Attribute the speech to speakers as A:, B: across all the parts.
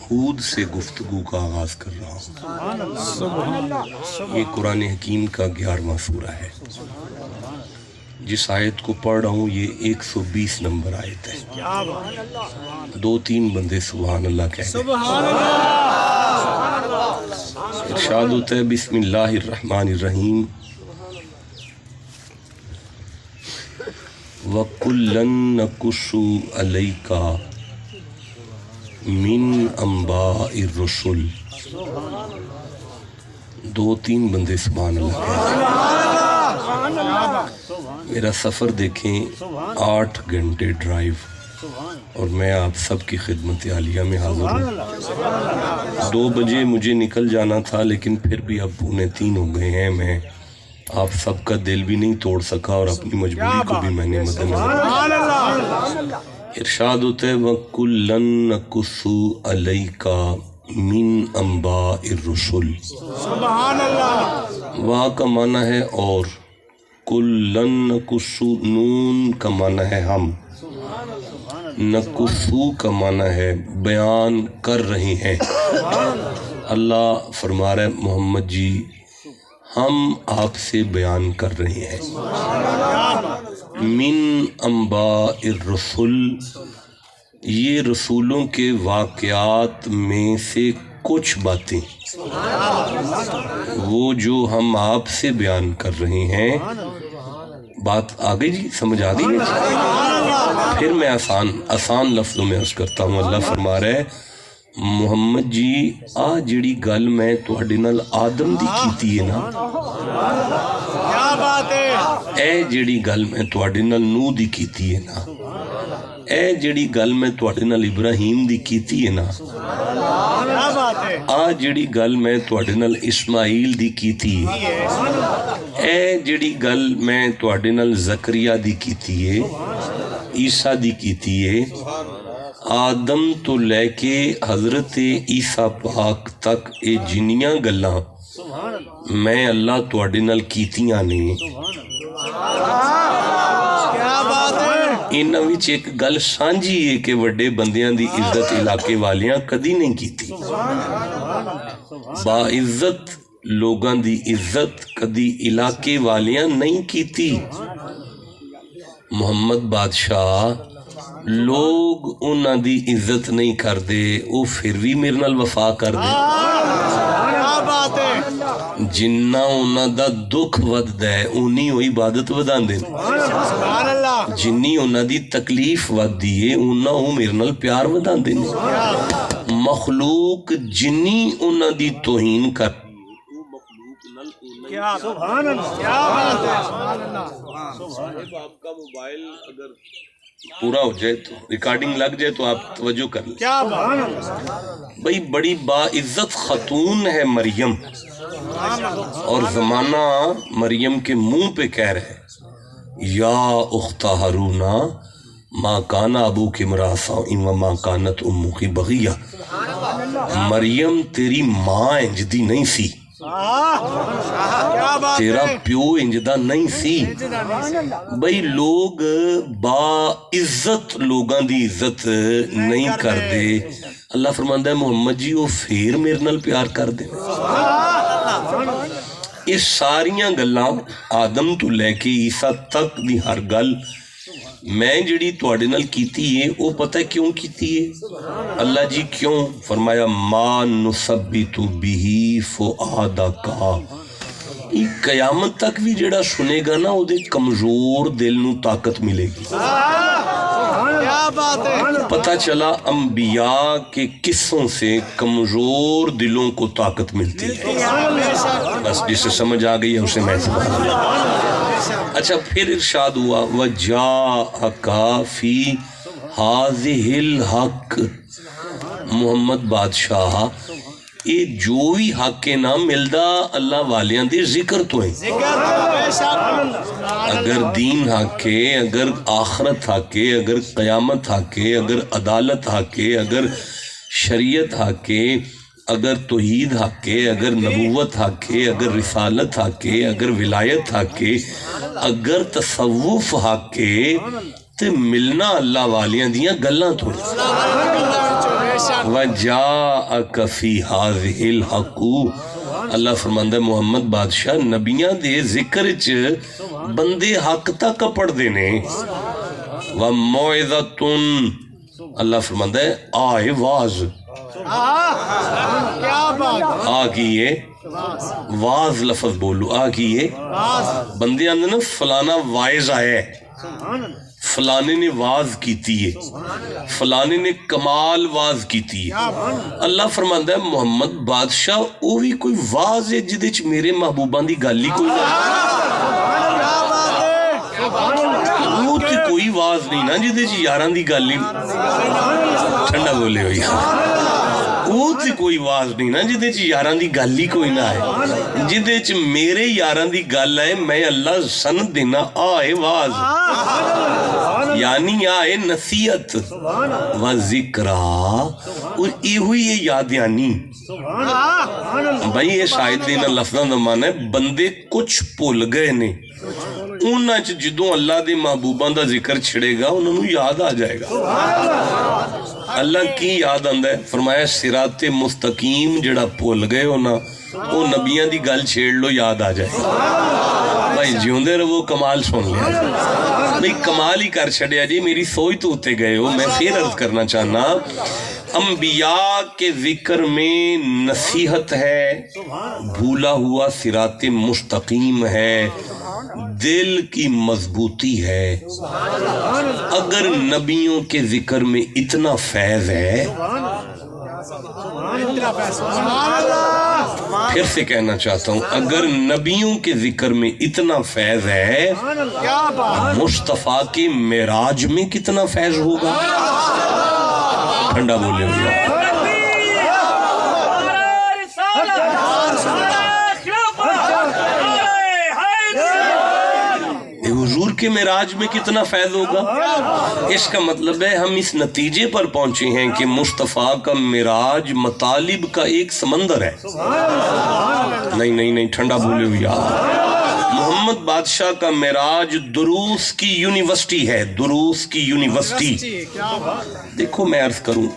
A: ہود سے گفتگو کا آغاز کر رہا ہوں۔ یہ قرآن حکیم کا 11واں سورہ ہے۔ جس آیت کو پڑھ رہا ہوں یہ 120 نمبر آیت ہے۔ 2-3 بندے سبحان اللہ کہہ گئے۔ ارشاد ہوتا ہے بسم اللہ الرحمن الرحیم وَكُلًّا نَقُصُّ عَلَيْكَ مِنْ أَنْبَاءِ الرُّسُلِ۔ 2-3 بندے سبحان اللہ کہہ گئے۔ میرا سفر دیکھیں 8 گھنٹے ڈرائیو، اور میں آپ سب کی خدمت عالیہ میں حاضر ہوں۔ 2 بجے مجھے نکل جانا تھا، لیکن پھر بھی اب 2:45 ہو گئے ہیں۔ میں آپ سب کا دل بھی نہیں توڑ سکا اور اپنی مجبوری کو بھی میں نے مد نظر رکھا۔ ارشاد ہوتا ہے وَكُلًّا نَقُصُّ عَلَيْكَ مِنْ أَنْبَاءِ الرُّسُلِ۔ وا کا معنی ہے اور، كُلًّا نَقُصُّ نون کا معنی ہے ہم، نقصو کا معنی ہے بیان کر رہے ہیں۔ اللہ فرما رہا ہے محمد جی ہم آپ سے بیان کر رہے ہیں۔ من انباء الرسل، یہ رسولوں کے واقعات میں سے کچھ باتیں، وہ جو ہم آپ سے بیان کر رہے ہیں۔ بات آگئی جی، سمجھ آگئی ہے؟ پھر میں آسان لفظوں میں عرض کرتا ہوں۔ اللہ فرما رہا ہے محمد جی آ جڑی گل میں تواڈے نال آدم دی کیتی ہے نا، اے جڑی گل میں تواڈے نال نوح دی کیتی ہے نا، اے جڑی گل میں تواڈے نال ابراہیم دی کیتی ہے نا، آ جڑی گل میں تواڈے نال اسماعیل دی کیتی ہے، اے جڑی گل میں تواڈے نال زکریا دی کیتی ہے، عیسیٰ دی کیتی ہے، آدم تو لے کے حضرت عیسیٰ پاک تک اے جنیاں گلاں میں اللہ تواڈے نال کیتیاں نے۔ انہاں وچ ایک گل سانجھی ہے کہ وڈے بندیاں دی عزت علاقے والیاں کدی نہیں کیتی۔ با عزت لوگاں دی عزت کدی علاقے والیاں نہیں کیتی۔ محمد بادشاہ لوگ انہاں دی عزت نہیں کر دے، وہ پھر بھی میرے نال وفا کر دے۔ جنہ انہاں دا دکھ وددا ہے انہی وہ عبادت وداندے، جنی انہاں دی تکلیف ودی ہے انہاں وہ میرے نال پیار وداندے۔ مخلوق جنی انہاں دی توہین کر
B: سبحان اللہ، کیا بات ہے۔
A: صاحب آپ کا موبائل اگر پورا ہو جائے تو ریکارڈنگ لگ جائے تو آپ توجہ کر لیں۔
B: کیا بات ہے
A: بھئی بڑی باعزت خاتون ہے مریم، اور زمانہ مریم کے منہ پہ کہہ رہے یا اخت ہارون ما کان ابوک امرأ سوء وما کانت امک بغیہ۔ مریم تیری ماں انجدی نہیں سی، تیرا پیو انجدہ نہیں سی۔ بھئی لوگ با عزت لوگاں دی عزت نہیں کر دے۔ اللہ فرماندہ ہے محمد جی وہ پھر میرے نال پیار کر دے۔ اس ساریاں گلاں آدم تو لے کے عیسیٰ تک دی ہر گل میں جڑی تواڈے نال کیتی ہے وہ پتہ کیوں کیتی ہے؟ اللہ جی کیوں؟ فرمایا ما نثبت بہ فؤادک، یہ قیامت تک بھی جڑا سنے گا نا وہ دے کمزور دل نو طاقت ملے گی۔ پتہ چلا انبیاء کے قصوں سے کمزور دلوں کو طاقت ملتی ہے۔ بس جسے سمجھ آ گئی ہے اسے میں سبحان اللہ۔ اچھا پھر ارشاد ہوا وَجَاءَكَ فِي هَذِهِ الْحَقِّ۔ محمد بادشاہ یہ جو بھی حق کے نام ملدا اللہ والیاں دی ذکر تو ہیں۔ اگر دین حق ہے، اگر آخرت حق ہے، اگر قیامت حق ہے، اگر عدالت حق ہے، اگر شریعت حق ہے، اگر توحید حق ہے، اگر نبوت حق ہے، اگر رسالت حق ہے، اگر ولایت حق ہے، اگر تصوف حق ہے، تو ملنا اللہ والیاں دیاں گلاں تو وجاءک فی ہذہ الحق، اللہ فرماندا ہے محمد بادشاہ نبیاں دے ذکر چ بندے حق تک پڑھدے نے، وموعظۃ، اللہ فرماندا ہے آئے واز، آ کیے واز لفظ بولو، آ کیے بندے آندے نا فلانا وائز آیا ہے، فلانے نے واز کیتی ہے، فلانے نے کمال واز کیتی ہے۔ اللہ فرماندا ہے محمد بادشاہ او بھی کوئی واز ہے جدے چ میرے محبوباں دی گل ہی کوئی وہ تے کوئی واز نہیں نا جدے چ یاراں دی گل ہی، ٹھنڈا بولے ہوئی وہ تے کوئی واز نہیں نا جدے چ یاراں دی گل ہی کوئی نہ ہے، جدے چ میرے یاراں دی گل ہے میں اللہ سند دینا آئے واز، یعنی آئے نصیحت و ذکرہ، اور یہ ہوئی یہ یادیانی۔ بھائی یہ شاید دینا لفظاں دا معنی ہے بندے کچھ بھول گئے نے، انہاں چ جدوں اللہ دے محبوباں دا ذکر چھڑے گا انہوں نے یاد آ جائے گا۔ اللہ کی یاد آندا ہے، فرمایا صراط مستقیم جڑا بھول گئے ہو نا وہ نبیاں دی گل چھیڑ لو یاد آ جائے گا۔ بھائی جیوندے رہو کمال سن لیا بھئی، کمال ہی کر چھڑیا جی، میری سوچ تو اتے گئے ہو۔ میں پھر عرض کرنا چاہنا انبیاء کے ذکر میں نصیحت ہے، بھولا ہوا صراط مستقیم ہے، دل کی مضبوطی ہے۔ اگر نبیوں کے ذکر میں اتنا فیض ہے، پھر سے کہنا چاہتا ہوں، اگر نبیوں کے ذکر میں اتنا فیض ہے، مصطفیٰ کے معراج میں کتنا فیض ہوگا؟ ٹھنڈا بولے ہوگا۔ حضور کے معراج میں کتنا فیض ہوگا؟ اس کا مطلب ہے ہم اس نتیجے پر پہنچے ہیں کہ مصطفیٰ کا معراج مطالب کا ایک سمندر ہے۔ نہیں ٹھنڈا بولے ہوئی محمد بادشاہ کا معراج دروس کی یونیورسٹی ہے، دروس کی یونیورسٹی۔ دیکھو میں عرض کروں،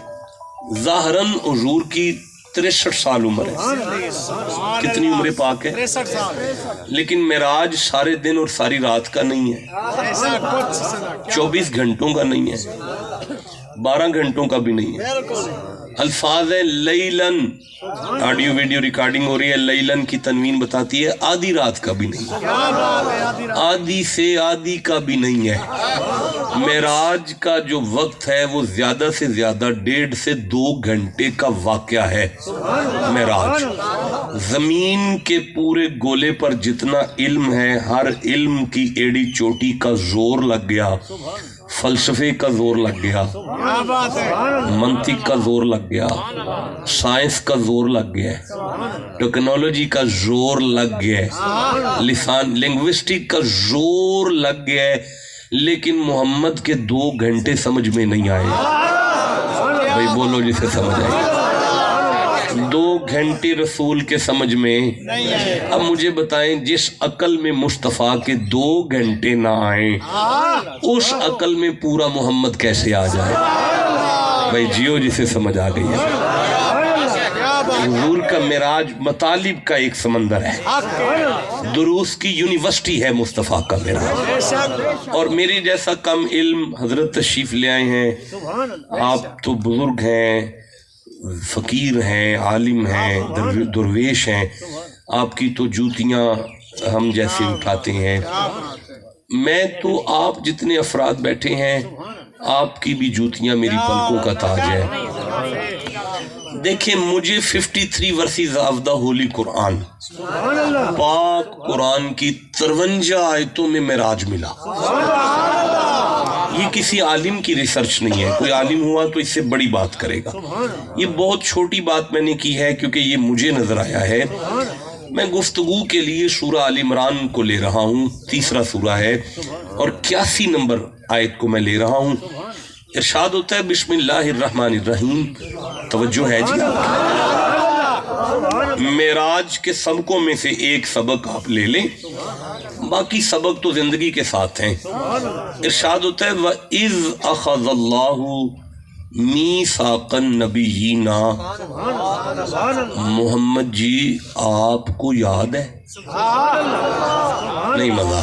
A: ظاہراً حضور کی 63 سال عمر ہے، کتنی عمر پاک ہے، لیکن معراج سارے دن اور ساری رات کا نہیں ہے، 24 گھنٹوں کا نہیں ہے، 12 گھنٹوں کا بھی نہیں ہے۔ الفاظ ہے لیلن، آڈیو ویڈیو ریکارڈنگ ہو رہی ہے، لیلن کی تنوین بتاتی ہے آدھی رات کا بھی نہیں، آدھی سے آدھی کا بھی نہیں ہے۔ معراج کا جو وقت ہے وہ زیادہ سے زیادہ 1.5 سے 2 گھنٹے کا واقعہ ہے۔ معراج زمین کے پورے گولے پر جتنا علم ہے، ہر علم کی ایڑی چوٹی کا زور لگ گیا، فلسفے کا زور لگ گیا، منطق کا زور لگ گیا، سائنس کا زور لگ گیا، ٹیکنالوجی کا زور لگ گیا، لسان لنگوسٹک کا زور لگ گیا ہے، لیکن محمد کے 2 گھنٹے سمجھ میں نہیں آئے۔ بھائی بولو جسے سمجھ آئے، 2 گھنٹے رسول کے سمجھ میں۔ اب مجھے بتائیں جس عقل میں مصطفیٰ کے 2 گھنٹے نہ آئیں، اس عقل میں پورا محمد کیسے آ جائے؟ بھائی جیو جسے سمجھ آ گئی ہے۔ حضور کا معراج مطالب کا ایک سمندر ہے، دروس کی یونیورسٹی ہے مصطفیٰ کا معراج۔ اور میرے جیسا کم علم حضرت تشریف لے آئے ہیں، آپ تو بزرگ ہیں، فقیر ہیں، عالم ہیں، درویش ہیں، آپ کی تو جوتیاں ہم جیسے اٹھاتے ہیں۔ میں تو آپ جتنے افراد بیٹھے ہیں، آپ کی بھی جوتیاں میری پلکوں کا تاج ہے۔ دیکھیں مجھے 53 ورسز آف دا ہولی قرآن، پاک قرآن کی 53 آیتوں میں معراج ملا۔ یہ کسی عالم کی ریسرچ نہیں ہے، کوئی عالم ہوا تو اس سے بڑی بات کرے گا، یہ بہت چھوٹی بات میں نے کی ہے کیونکہ یہ مجھے نظر آیا ہے۔ میں گفتگو کے لیے سورہ آل عمران کو لے رہا ہوں، 3 سورہ ہے، اور 81 نمبر آیت کو میں لے رہا ہوں۔ ارشاد ہوتا ہے بسم اللہ الرحمن الرحیم، توجہ ہے جی؟ معراج کے سبقوں میں سے ایک سبق آپ لے لیں، باقی سبق تو زندگی کے ساتھ ہیں۔ ارشاد ہوتا ہے وَإِذْ أَخَذَ اللَّهُ میثاق النبیین، محمد جی آپ کو یاد ہے؟ نہیں مزہ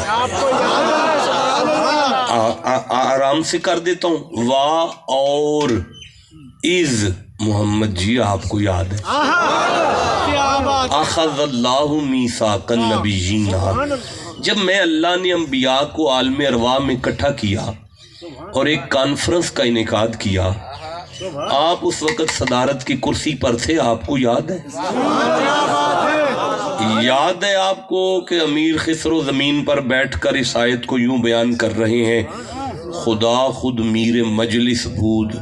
A: آرام سے کر دیتا ہوں، وا اور از، محمد جی آپ کو یاد ہے؟ اخذ اللہ میثاق النبیین، جب میں اللہ نے انبیاء کو عالم ارواح میں اکٹھا کیا اور ایک کانفرنس کا انعقاد کیا، آپ اس وقت صدارت کی کرسی پر تھے، آپ کو یاد ہے؟ یاد ہے آپ کو کہ امیر خسرو زمین پر بیٹھ کر اس آیت کو یوں بیان کر رہے ہیں، خدا خود میر مجلس بود،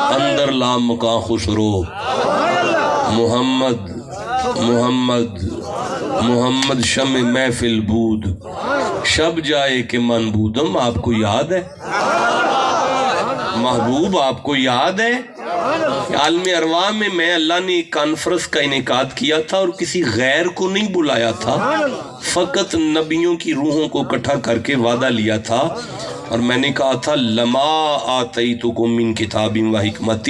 A: اندر لا مکاں خسرو، محمد محمد محمد شمع محفل بود، شب جائے کہ من بودم، آپ کو یاد ہے؟ محبوب آپ کو یاد ہے؟ عالم ارواح میں میں اللہ نے ایک کانفرنس کا انعقاد کیا تھا اور کسی غیر کو نہیں بلایا تھا، فقط نبیوں کی روحوں کو اکٹھا کر کے وعدہ لیا تھا، اور میں نے کہا تھا لما آتیتکم من کتاب و حکمت،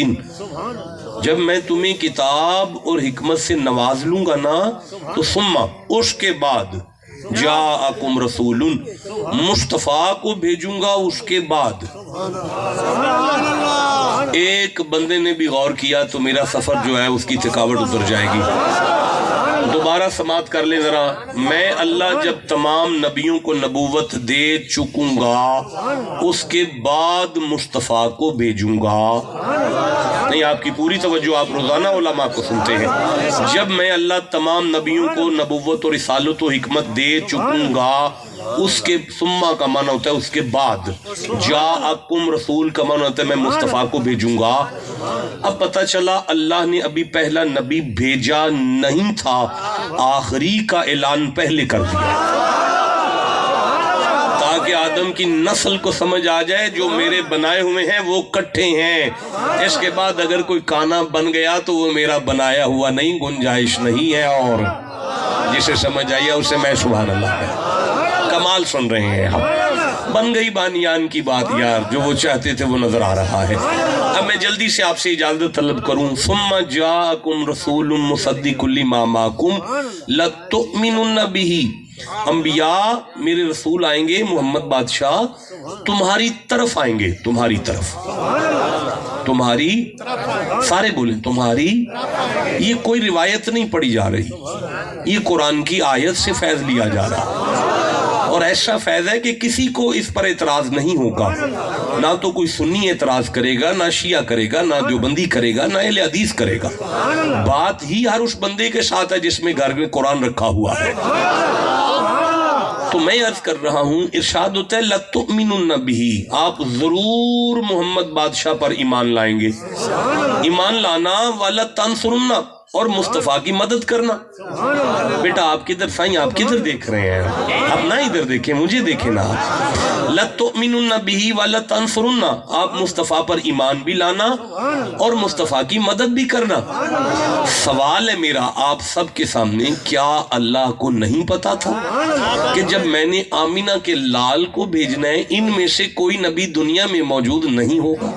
A: جب میں تمہیں کتاب اور حکمت سے نواز لوں گا نا تو ثم، اس کے بعد، جاءکم رسول، مصطفیٰ کو بھیجوں گا اس کے بعد۔ ایک بندے نے بھی غور کیا تو میرا سفر جو ہے اس کی تھکاوٹ اتر جائے گی۔ دوبارہ سماعت کر لیں ذرا، میں اللہ جب تمام نبیوں کو نبوت دے چکوں گا اس کے بعد مصطفیٰ کو بھیجوں گا۔ نہیں، آپ کی پوری توجہ، آپ روزانہ علماء کو سنتے ہیں۔ جب میں اللہ تمام نبیوں کو نبوت اور رسالت و حکمت دے چکوں گا اس کے، ثم کا معنی ہوتا ہے اس کے بعد، جاءکم رسول کا معنی ہوتا ہے میں مصطفیٰ کو بھیجوں گا۔ اب پتہ چلا اللہ نے ابھی پہلا نبی بھیجا نہیں تھا، آخری کا اعلان پہلے کر دیا تاکہ آدم کی نسل کو سمجھ آ جائے جو میرے بنائے ہوئے ہیں وہ کٹھے ہیں، اس کے بعد اگر کوئی کانا بن گیا تو وہ میرا بنایا ہوا نہیں، گنجائش نہیں ہے، اور جسے سمجھ آئی اسے میں سبحان اللہ ہے۔ کمال سن رہے ہیں آپ، بن گئی بانیان کی بات یار، جو وہ چاہتے تھے وہ نظر آ رہا ہے۔ اب میں جلدی سے آپ سے اجازت طلب کروں، ثم جاءکم رسول مصدق لما معکم لتؤمنن بہ، انبیاء میرے رسول آئیں گے، محمد بادشاہ تمہاری طرف آئیں گے، تمہاری طرف، تمہاری، سارے بولیں تمہاری، یہ کوئی روایت نہیں پڑھی جا رہی، یہ قرآن کی آیت سے فیض لیا جا رہا، اور ایسا فیض ہے کہ کسی کو اس پر اعتراض نہیں ہوگا، نہ تو کوئی سنی اعتراض کرے گا، نہ شیعہ کرے گا، نہ دیوبندی کرے گا، نہ اہل حدیث کرے گا، بات ہی ہر اس بندے کے ساتھ ہے جس میں گھر میں قرآن رکھا ہوا ہے۔ تو میں عرض کر رہا ہوں، ارشاد ہوتا ہے لَتُؤْمِنُنَّ بِهِ، آپ ضرور محمد بادشاہ پر ایمان لائیں گے، ایمان لانا، وَلَتَنْصُرُنَّ، اور مصطفیٰ کی مدد کرنا۔ بیٹا آپ کدھر، سائیں آپ کدھر دیکھ رہے ہیں؟ آپ نہ ادھر دیکھیں، مجھے دیکھیں نا۔ لَتُؤْمِنُنَّ بِهِ وَلَتَنْصُرُنَّ، آپ مصطفیٰ پر ایمان بھی لانا اور مصطفیٰ کی مدد بھی کرنا۔ سوال ہے میرا آپ سب کے سامنے، کیا اللہ کو نہیں پتا تھا کہ جب میں نے آمینہ کے لال کو بھیجنا ہے ان میں سے کوئی نبی دنیا میں موجود نہیں ہوگا؟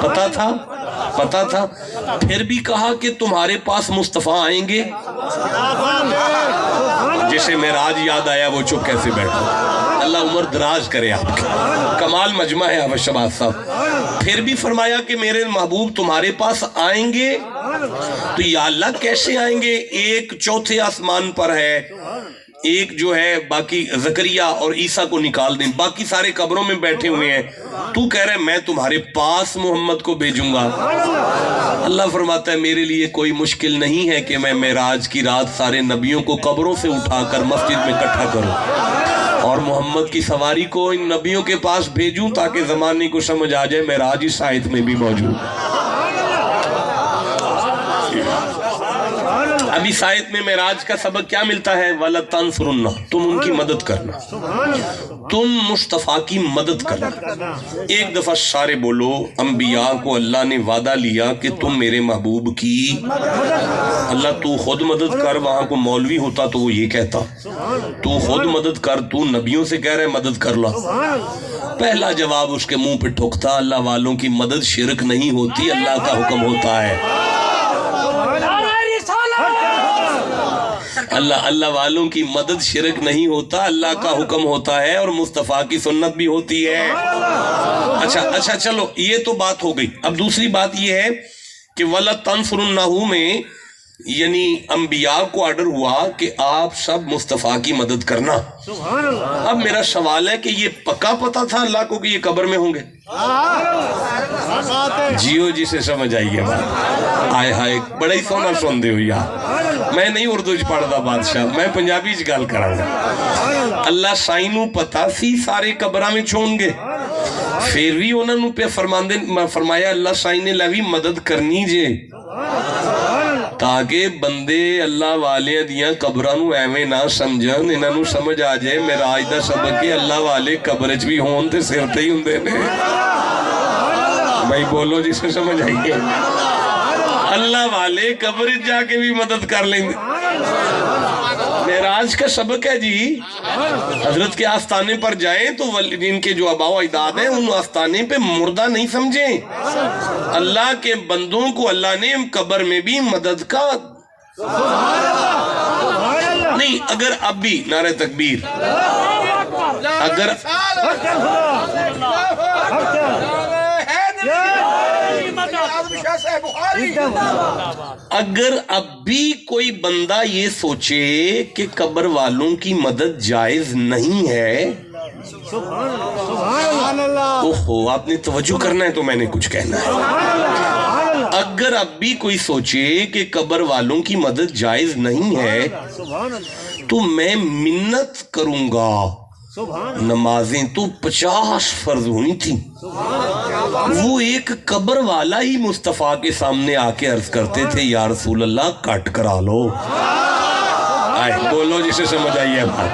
A: پتا تھا؟ پتا تھا؟ پھر بھی کہا کہ تمہارے پاس مصطفیٰ آئیں گے۔ جسے معراج یاد آیا وہ چپ کیسے بیٹھا؟ اللہ عمر دراز کرے آپ کے، کمال مجمع ہے آپ شباب صاحب۔ پھر بھی فرمایا کہ میرے محبوب تمہارے پاس آئیں گے، تو یا اللہ کیسے آئیں گے؟ ایک چوتھے آسمان پر ہے، ایک جو ہے باقی زکریا اور عیسیٰ کو نکال دیں، باقی سارے قبروں میں بیٹھے ہوئے ہیں، تو کہہ رہے میں تمہارے پاس محمد کو بھیجوں گا۔ اللہ فرماتا ہے میرے لیے کوئی مشکل نہیں ہے کہ میں معراج کی رات سارے نبیوں کو قبروں سے اٹھا کر مسجد میں اکٹھا کروں اور محمد کی سواری کو ان نبیوں کے پاس بھیجوں تاکہ زمانے کو سمجھ آ جائے معراج اس آیت میں بھی موجود۔ اب اس آیت میں معراج کا سبق کیا ملتا ہے؟ وَلَا تَنْصُرُنَّ، تم ان کی مدد کرنا، تم مصطفیٰ کی مدد کرنا۔ ایک دفعہ سارے بولو، انبیاء کو اللہ نے وعدہ لیا کہ تم میرے محبوب کی اللہ تو خود مدد کر، وہاں کو مولوی ہوتا تو وہ یہ کہتا تو خود مدد کر، تو نبیوں سے کہہ رہے مدد کر لا۔ پہلا جواب اس کے منہ پہ ٹھکتا، اللہ والوں کی مدد شرک نہیں ہوتی، اللہ کا حکم ہوتا ہے۔ اللہ والوں کی مدد شرک نہیں ہوتا، اللہ کا حکم ہوتا ہے، اور مصطفیٰ کی سنت بھی ہوتی ہے۔ اچھا چلو یہ تو بات ہو گئی۔ اب دوسری بات یہ ہے کہ وَلَا تَنْصُرُنَّهُ میں یعنی انبیاء کو آرڈر ہوا کہ آپ سب مصطفیٰ کی مدد کرنا۔ اب میرا سوال ہے کہ یہ پکا پتا تھا اللہ کو کہ یہ قبر میں ہوں گے؟ جیو جی سے سمجھ آئیے بات، آئے ہائے بڑا ہی سونا سن دے ہو یار، میں نہیں اردو چ پڑھدا بادشاہ، میں پنجابی چ گل کراں گا۔ اللہ سائنو پتا سی سارے قبراں وچ ہون گے، پھر بھی انہاں نوں پہ فرمایا اللہ سائن نے لوی مدد کرنی جے، تاکہ بندے اللہ والے دیاں قبراں نوں ایویں نہ سمجھن، انہاں نوں سمجھ آ جائے معراج دا سبق کہ اللہ والے قبر وچ بھی ہون تے سر تے ہی ہوندے نے۔ بھائی بولو جی سے سمجھ آئیے، اللہ والے قبر وچ جا کے بھی مدد کر لیں گے۔ معراج کا سبق ہے جی، حضرت کے آستانے پر جائیں تو ان کے جو آباء و اجداد ہیں ان آستانے پہ مردہ نہیں سمجھیں، اللہ کے بندوں کو اللہ نے قبر میں بھی مدد کا نہیں۔ اگر اب بھی نعرہ تکبیر، اگر اب بھی کوئی بندہ یہ سوچے کہ قبر والوں کی مدد جائز نہیں ہے، اوہو آپ نے توجہ کرنا ہے تو میں نے کچھ کہنا ہے۔ اگر اب بھی کوئی سوچے کہ قبر والوں کی مدد جائز نہیں ہے تو میں منت کروں گا، نمازیں تو 50 فرض ہونی تھی، وہ ایک قبر والا ہی مصطفیٰ کے سامنے آ کے عرض کرتے تھے یا رسول اللہ کٹ کرا لو۔ آئے بولو جسے سمجھ آئیے بات،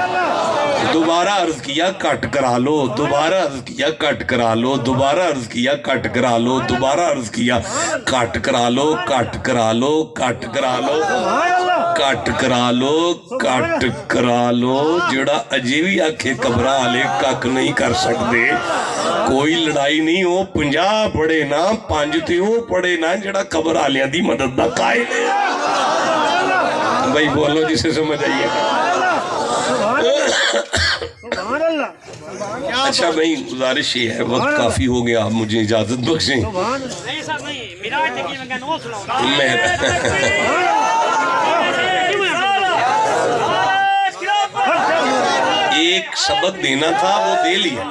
A: دوبارہ عرض کیا کٹ کرا لو، دوبارہ عرض کیا کٹ کرا لو، دوبارہ عرض کیا کٹ کرا لو، دوبارہ عرض کیا کٹ کرا لو، کٹ کرا لو، کٹ کرا لو، کٹ کرا لو، کٹ کرا لو۔ جڑا اجے بھی آکھے قبرہ والے کک نہیں کر سکتے، کوئی لڑائی نہیں ہو، 50 پڑے نا 5 تے ہو پڑے نا، جڑا قبر والیاں دی مدد دا قائل ہے۔ بھائی بولو جسے سمجھ آئیے۔ اچھا بھائی گزارش یہ ہے، وقت کافی ہو گیا، مجھے اجازت بخشیں۔ ایک سبق دینا تھا وہ دے لیا۔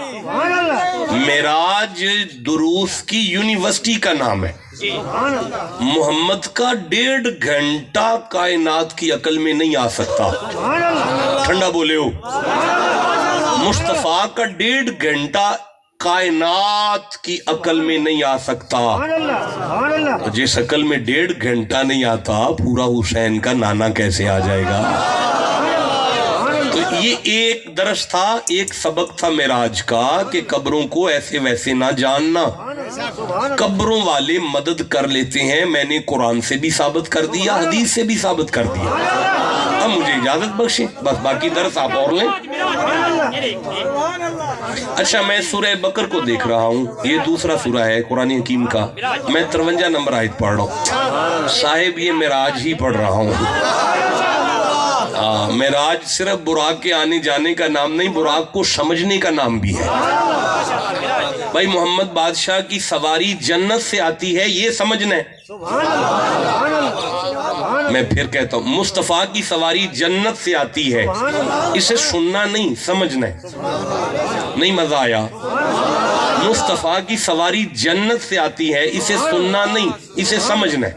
A: معراج دروس کی یونیورسٹی کا نام ہے، محمد کا 1.5 گھنٹہ کائنات کی عقل میں نہیں آ سکتا، ٹھنڈا بولے ہو، مصطفیٰ کا 1.5 گھنٹہ کائنات کی عقل میں نہیں آ سکتا۔ جس عقل میں 1.5 گھنٹہ نہیں آتا، پورا حسین کا نانا کیسے آ جائے گا؟ تو یہ ایک درس تھا، ایک سبق تھا معراج کا کہ قبروں کو ایسے ویسے نہ جاننا، قبروں والے مدد کر لیتے ہیں۔ میں نے قرآن سے بھی ثابت کر دیا، حدیث سے بھی ثابت کر دیا۔ اب مجھے اجازت بخشیں، بس باقی درس آپ اور لیں۔ اچھا میں سورہ بقر کو دیکھ رہا ہوں، یہ دوسرا سورہ ہے قرآن حکیم کا، میں 53 نمبر آیت پڑھ رہا ہوں۔ صاحب یہ معراج ہی پڑھ رہا ہوں۔ معراج صرف براق کے آنے جانے کا نام نہیں، براق کو سمجھنے کا نام بھی ہے۔ بھائی محمد بادشاہ کی سواری جنت سے آتی ہے، یہ سمجھنا ہے۔ میں پھر کہتا ہوں، مصطفیٰ کی سواری جنت سے آتی ہے، اسے سننا نہیں، سمجھنا ہے۔ نہیں مزہ آیا؟ مصطفیٰ کی سواری جنت سے آتی ہے، اسے سننا نہیں، اسے سمجھنا ہے۔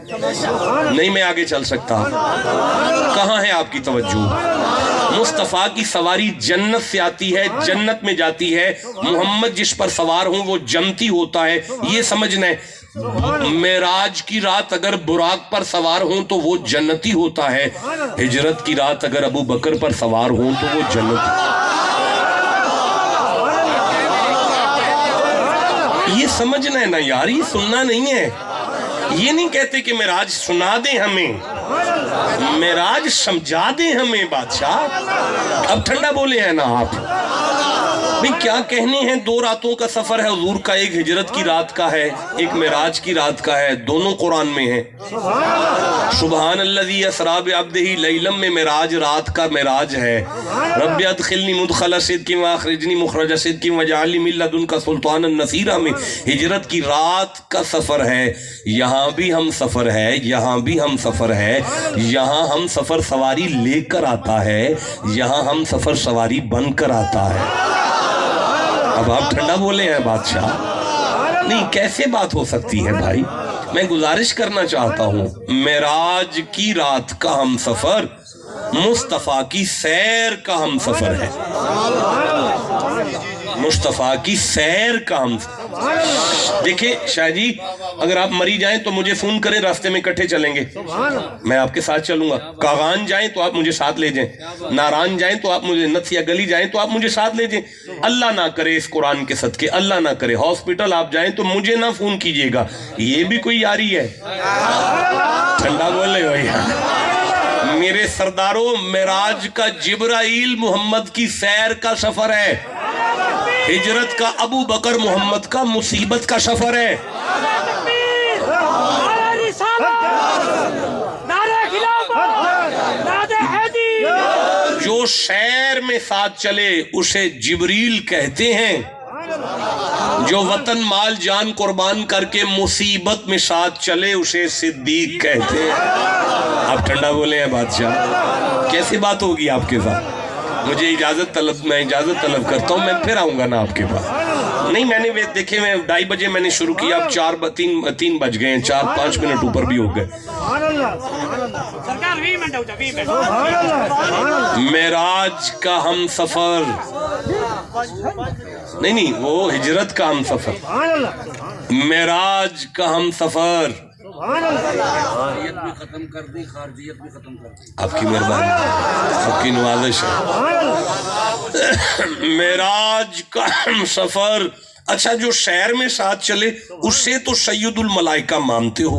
A: نہیں میں آگے چل سکتا، کہاں ہے آپ کی توجہ؟ مصطفیٰ کی سواری جنت سے آتی ہے، جنت میں جاتی ہے، محمد جس پر سوار ہوں وہ جنتی ہوتا ہے، یہ سمجھنا ہے۔ معراج کی رات اگر براق پر سوار ہوں تو وہ جنتی ہوتا ہے، ہجرت کی رات اگر ابو بکر پر سوار ہوں تو وہ جنتی۔ یہ سمجھنا ہے نا یار، یہ سننا نہیں ہے۔ یہ نہیں کہتے کہ معراج سنا دیں ہمیں، معراج سمجھا دیں ہمیں بادشاہ۔ اب ٹھنڈا بولے ہیں نا آپ بھئی، کیا کہنے ہیں؟ 2 راتوں کا سفر ہے حضور کا، ایک ہجرت کی رات کا ہے، ایک معراج کی رات کا ہے، دونوں قرآن میں ہیں۔ سبحان الذی اسریٰ بعبدہ لیلا میں معراج رات کا معراج ہے۔ رب ادخلنی مدخل صدق واخرجنی مخرج صدق واجعل لی من لدنک سلطانا نصیرا میں ہجرت کی رات کا سفر ہے۔ یہاں بھی ہم سفر ہے، یہاں بھی ہم سفر ہے، یہاں ہم سفر سواری لے کر آتا ہے، یہاں ہم سفر سواری بن کر آتا ہے۔ اب آپ ٹھنڈا بولے ہیں بادشاہ، نہیں کیسے بات ہو سکتی ہے بھائی؟ میں گزارش کرنا چاہتا ہوں، معراج کی رات کا ہم سفر مصطفیٰ کی سیر کا ہم سفر ہے، مصطفیٰ کی سیر کا ہم سفر۔ دیکھیں شاہ جی، اگر آپ مری جائیں تو مجھے فون کریں، راستے میں اکٹھے چلیں گے، میں آپ کے ساتھ چلوں گا۔ کاغان جائیں تو آپ مجھے ساتھ لے جائیں، ناران جائیں تو آپ مجھے، نتھیا گلی جائیں تو آپ مجھے ساتھ لے جائیں۔ اللہ نہ کرے اس قرآن کے صدقے، اللہ نہ کرے ہاسپٹل آپ جائیں تو مجھے نہ فون کیجئے گا، یہ بھی کوئی یاری ہے؟ ٹھنڈا بولے ہو یار۔ میرے سرداروں، معراج کا جبرائیل محمد کی سیر کا سفر ہے، ہجرت کا ابو بکر محمد کا مصیبت کا سفر ہے۔ جو شہر میں ساتھ چلے اسے جبریل کہتے ہیں، جو وطن مال جان قربان کر کے مصیبت میں ساتھ چلے اسے صدیق کہتے ہیں۔ آپ ٹھنڈا بولے ہیں بادشاہ، کیسی بات ہوگی آپ کے ساتھ؟ مجھے اجازت طلب، میں اجازت طلب کرتا ہوں، میں پھر آؤں گا نا آپ کے پاس۔ نہیں میں نے دیکھیں، میں 2:30 بجے میں نے شروع کیا، اب 3 بج گئے ہیں، 4-5 منٹ اوپر بھی ہو گئے۔ معراج کا ہم سفر، نہیں وہ ہجرت کا ہم سفر، معراج کا ہم سفر۔ آپ کی مہربانی، آپ کی نوازش ہے۔ معراج کا ہم سفر، اچھا جو شہر میں ساتھ چلے اسے تو سید الملائکہ مانتے ہو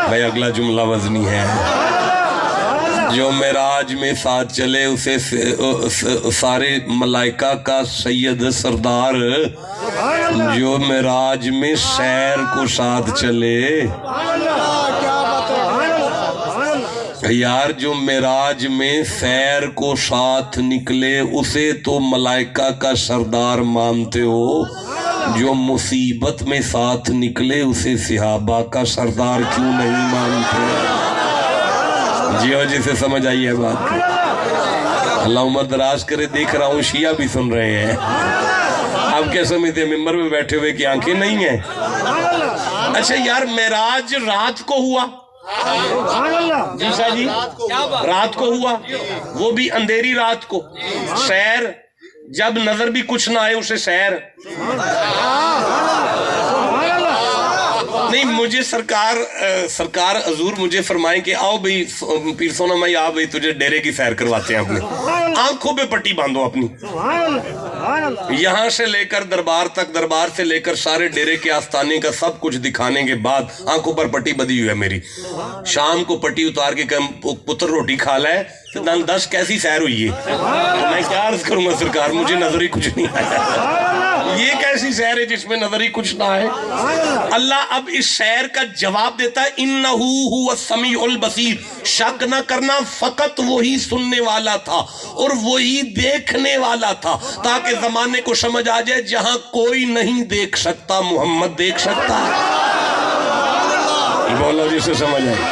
A: بھائی، اگلا جملہ وزنی ہے۔ جو معراج میں ساتھ چلے اسے سارے ملائکہ کا سید سردار، جو معراج میں سیر کو ساتھ چلے، یار جو معراج میں سیر کو ساتھ نکلے اسے تو ملائکہ کا سردار مانتے ہو، جو مصیبت میں ساتھ نکلے اسے صحابہ کا سردار کیوں نہیں مانتے؟ جسے سمجھ آئی ہے بات۔ اللہ عمر دراز کرے، دیکھ رہا ہوں شیعہ بھی سن رہے ہیں۔ آپ کیا سمجھتے ہیں ممبر میں بیٹھے ہوئے کی آنکھیں نہیں ہیں؟ اچھا یار، معراج رات کو ہوا، جی شاہ جی رات کو ہوا، وہ بھی اندھیری رات کو۔ سیر جب نظر بھی کچھ نہ آئے اسے سیر نہیں۔ مجھے سرکار حضور مجھے فرمائیں کہ آؤ بھئی پیر سونا مائی، آؤ بھئی تجھے ڈیرے کی سیر کرواتے ہیں، اپنی آنکھوں پہ پٹی باندھو اپنی، یہاں سے لے کر دربار تک، دربار سے لے کر سارے ڈیرے کے آستانے کا سب کچھ دکھانے کے بعد آنکھوں پر پٹی بدھی ہوئی ہے میری۔ شام کو پٹی اتار کے کہ پتر روٹی کھا لائے تو 10 کیسی سیر ہوئی ہے؟ تو میں کیا عرض کروں گا سرکار، مجھے نظر ہی کچھ نہیں آیا، یہ کیسی سیر ہے جس میں نظر ہی کچھ نہ آئے؟ اللہ اب اس سیر کا جواب دیتا ہے، انہو ہوا السمیع البصیر، شک نہ کرنا فقط وہی سننے والا تھا اور وہی دیکھنے والا تھا، تاکہ زمانے کو سمجھ آ جائے جہاں کوئی نہیں دیکھ سکتا محمد دیکھ سکتا ہے۔ بولو جسے سمجھ آئی۔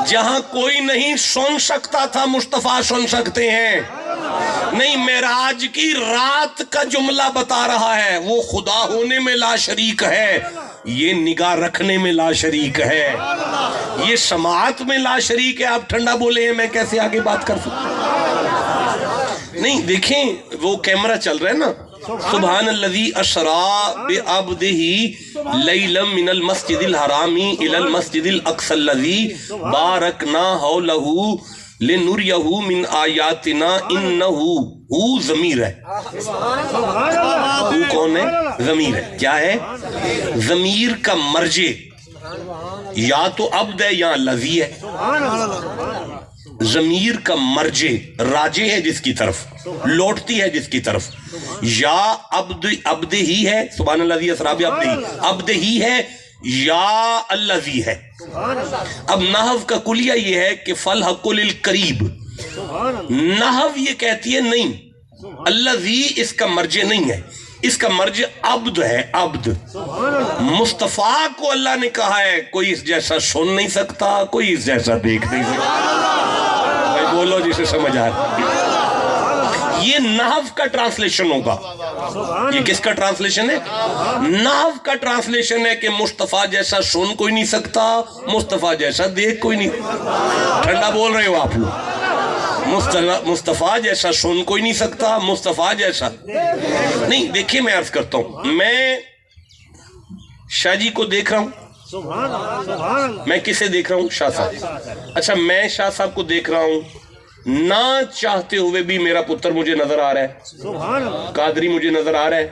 A: جہاں کوئی نہیں سن سکتا تھا مصطفیٰ سن سکتے ہیں، نہیں، معراج کی رات کا جملہ بتا رہا ہے. وہ خدا ہونے میں لا شریک ہے، یہ نگاہ رکھنے میں لا شریک ہے، یہ سماعت میں لا شریک ہے. آپ ٹھنڈا بولے ہیں، میں کیسے آگے بات کر سکتا؟ نہیں دیکھیں، وہ کیمرہ چل رہا ہے نا. سبحان الذی اسری بعبدہ لیلا من المسجد الحرام الی المسجد الاقصی الذی بارکنا حولہ لنریہ من آیاتنا انہ. وہ ضمیر ہے. وہ کون ہے؟ ضمیر ہے. کیا ہے؟ ضمیر کا مرجع یا تو عبد ہے یا لذی ہے. ضمیر کا مرجع راجع ہے جس کی طرف، لوٹتی ہے جس کی طرف، یا عبد ہی ہے. سبحان الذی اسری بعبدہ، عبد ہی ہے یا الذی ہے. اب نحو کا کلیہ یہ ہے کہ فالحق للقریب. نحو یہ کہتی ہے نہیں، الذی اس کا مرجع نہیں ہے، اس کا مرجع عبد ہے. عبد مصطفیٰ کو اللہ نے کہا ہے کوئی اس جیسا سن نہیں سکتا، کوئی اس جیسا دیکھ نہیں سکتا. بھائی بولو جسے سمجھ آ رہا. یہ نحو کا ٹرانسلیشن ہوگا. یہ کس کا ٹرانسلیشن ہے؟ نحو کا ٹرانسلیشن ہے کہ مصطفیٰ جیسا سن کوئی نہیں سکتا، مصطفیٰ جیسا دیکھ کوئی نہیں. ٹھنڈا بول رہے ہو آپ لوگ. مصطفیٰ جیسا سن کوئی نہیں سکتا، مصطفیٰ جیسا نہیں. دیکھیں میں عرض کرتا ہوں، میں شاہ جی کو دیکھ رہا ہوں. میں کسے دیکھ رہا ہوں؟ شاہ صاحب. اچھا، میں شاہ صاحب کو دیکھ رہا ہوں، نہ چاہتے ہوئے بھی میرا پتر مجھے نظر آ رہا ہے، قادری مجھے نظر آ رہا ہے،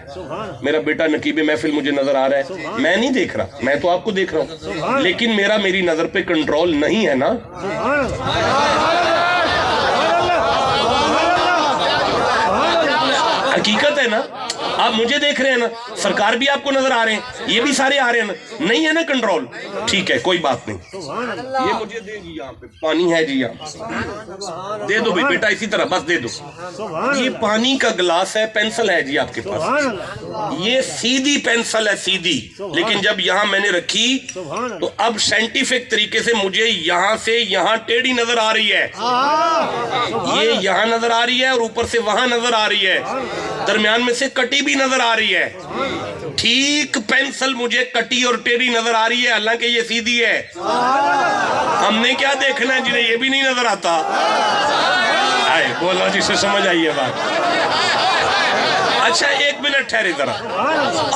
A: میرا بیٹا نقیب محفل مجھے نظر آ رہا ہے. میں نہیں دیکھ رہا، میں تو آپ کو دیکھ رہا ہوں، لیکن میری نظر پہ کنٹرول نہیں ہے نا. حقیقت ہے نا. آپ مجھے دیکھ رہے ہیں نا، سرکار بھی آپ کو نظر آ رہے ہیں، یہ بھی سارے آ رہے ہیں نا. نہیں ہے نا کنٹرول. ٹھیک ہے، کوئی بات نہیں. یہ مجھے دے جی، یہاں پہ پانی ہے جی، یہاں دے دو بھی بیٹا، اسی طرح بس دے دو. یہ پانی کا گلاس ہے، پینسل ہے جی آپ کے پاس. یہ سیدھی پینسل ہے، سیدھی. لیکن جب یہاں میں نے رکھی تو اب سائنٹیفک طریقے سے مجھے یہاں سے یہاں ٹیڑھی نظر آ رہی ہے. یہ یہاں نظر آ رہی ہے اور اوپر سے وہاں نظر آ رہی ہے، درمیان میں سے کٹی بھی نظر آ رہی ہے. ٹھیک پینسل مجھے کٹی اور ٹیڑھی نظر آ رہی ہے، حالانکہ یہ سیدھی ہے. ہم نے کیا دیکھنا ہے جنہیں یہ بھی نہیں نظر آتا؟ آئے بولو جسے سمجھ آئیے بات. اچھا ایک منٹ ٹھہرے ذرا.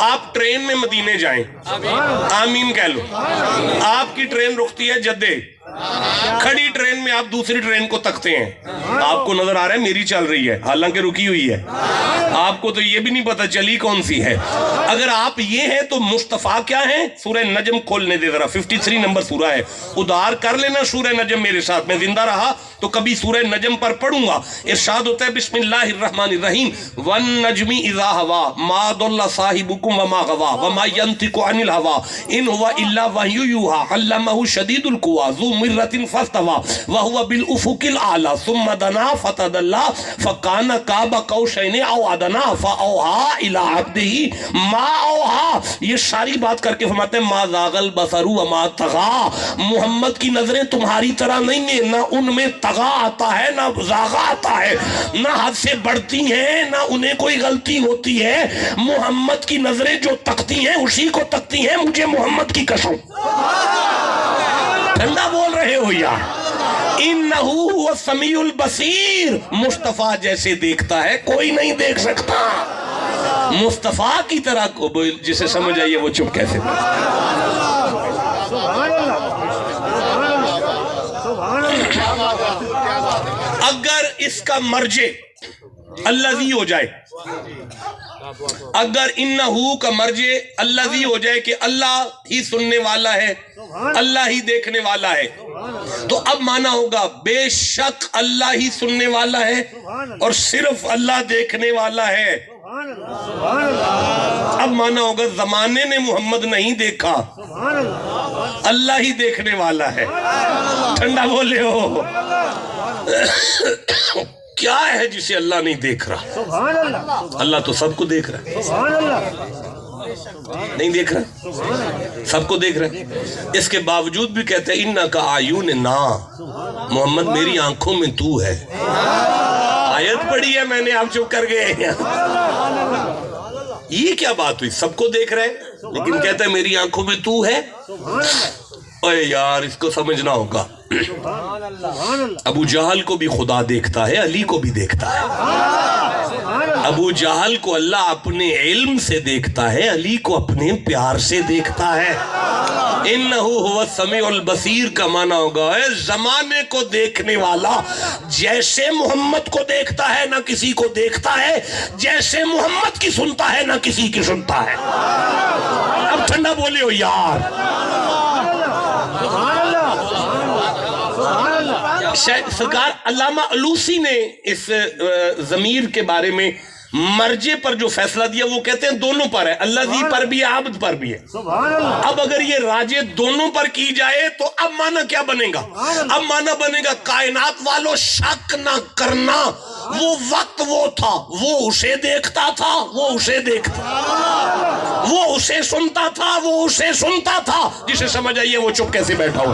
A: آپ ٹرین میں مدینے جائیں، آمین کہہ لو. آپ کی ٹرین رکتی ہے جدے، کھڑی ٹرین میں آپ دوسری ٹرین کو تکتے ہیں، آپ کو نظر آ رہا ہے میری چل رہی ہے، حالانکہ رکی ہوئی ہے. آپ کو تو یہ بھی نہیں پتا چلی کون سی ہے. اگر آپ یہ ہیں تو مصطفیٰ کیا ہیں؟ سورہ نجم کھولنے دے ذرا، 53 نمبر سورہ ہے. ادار کر لینا سورہ نجم میرے ساتھ. میں زندہ رہا تو کبھی سورہ نجم پر پڑھوں گا. ارشاد ہوتا ہے بسم اللہ الرحمن الرحیم، والنجم اذا ہوا ما ضل صاحبکم وما غوا وما ينطق عن الهوى ان هو الا وحی یوحی علمہ شدید القوی ذو مرۃ فاستوى وهو بالافق الاعلی ثم دنا فتدلی فکان قاب قوسین او ادنی فاوحی الی عبدہ ما اوحی. یہ ساری بات کر کے فرماتے ہیں ما زاغ البصر وما طغی. محمد کی نظریں تمہاری طرح نہیں ہیں، نہ ان میں طغا آتا ہے نہ زاغا آتا ہے، نہ حد سے بڑھتی ہیں نہ انہیں کوئی غلطی ہوتی ہے. محمد کی نظریں جو تکتی ہیں اسی کو تکتی ہیں، مجھے محمد کی قسم. ٹھنڈا بول رہے ہو یا؟ انہو هو السمیع البصیر. مصطفیٰ جیسے دیکھتا ہے کوئی نہیں دیکھ سکتا. مصطفیٰ کی طرح کو جسے سمجھ آئیے وہ چپ کیسے. اگر اس کا مرجع الذی ہو جائے، اگر انہو کا مرجع الذی ہو جائے کہ اللہ ہی سننے والا ہے، اللہ ہی دیکھنے والا ہے، تو اب مانا ہوگا بے شک اللہ ہی سننے والا ہے اور صرف اللہ دیکھنے والا ہے. اب مانا ہوگا زمانے نے محمد نہیں دیکھا، اللہ ہی دیکھنے والا ہے. ٹھنڈا بولے ہو. کیا ہے جسے اللہ نہیں دیکھ رہا؟ اللہ تو سب کو دیکھ رہا ہے. نہیں دیکھ رہا، سب کو دیکھ رہا ہے. اس کے باوجود بھی کہتے ہیں انکا اعیننا، محمد میری آنکھوں میں تو ہے. آیت پڑھی ہے میں نے، آپ چپ کر گئے. یہ کیا بات ہوئی؟ سب کو دیکھ رہے لیکن کہتا ہے میری آنکھوں میں تو ہے. اے یار اس کو سمجھنا ہوگا. ابو جہل کو بھی خدا دیکھتا ہے، علی کو بھی دیکھتا ہے. ابو جہل کو اللہ اپنے علم سے دیکھتا ہے، علی کو اپنے پیار سے دیکھتا ہے. انہو ہوا السمیع البصیر کا معنی ہوگا اے زمانے کو دیکھنے والا جیسے محمد کو دیکھتا ہے نہ کسی کو دیکھتا ہے، جیسے محمد کی سنتا ہے نہ کسی کی سنتا ہے. اب ٹھنڈا بولے ہو یار. سرکار علامہ علوسی نے اس ضمیر کے بارے میں مرجع پر جو فیصلہ دیا وہ کہتے ہیں دونوں پر ہے، اللہ پر بھی ہے، عابد پر بھی ہے. اب اگر یہ راجع دونوں پر کی جائے تو اب معنی کیا بنے گا؟ اب معنی بنے گا کائنات والوں شک نہ کرنا، وہ وقت وہ تھا، وہ اسے دیکھتا تھا، وہ اسے دیکھتا، وہ اسے سنتا تھا، وہ اسے سنتا تھا. جسے سمجھ آئیے وہ چپ کیسے بیٹھا ہو.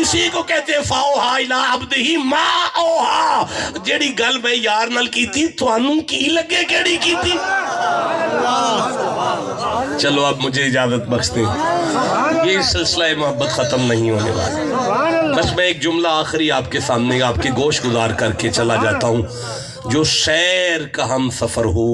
A: اسی کو کہتے ہیں فاوہا الی عبدہ ما اوہا. جیڑی گل میں یار نال کی تھی تھانوں کی لگے کیڑی کی تھی. چلو اب مجھے اجازت بخش دیں، یہ سلسلہ محبت ختم نہیں ہونے والا. بس میں ایک جملہ آخری آپ کے سامنے آپ کے گوش گزار کر کے چلا جاتا ہوں. جو شہر کا ہم سفر ہو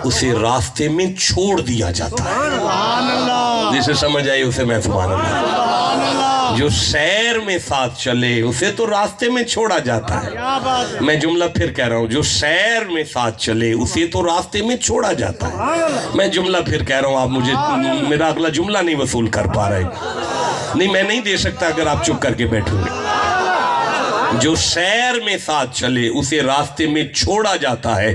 A: اسے راستے میں چھوڑ دیا جاتا ہے. جسے سمجھ آئی اسے میں سبحان اللہ. جو شہر میں ساتھ چلے اسے تو راستے میں چھوڑا جاتا ہے. میں جملہ پھر کہہ رہا ہوں، جو شہر میں ساتھ چلے اسے تو راستے میں چھوڑا جاتا ہے. میں جملہ پھر کہہ رہا ہوں، آپ مجھے میرا اگلا جملہ نہیں وصول کر پا رہے. نہیں میں نہیں دے سکتا اگر آپ چپ کر کے بیٹھو گے. جو شہر میں ساتھ چلے اسے راستے میں چھوڑا جاتا ہے.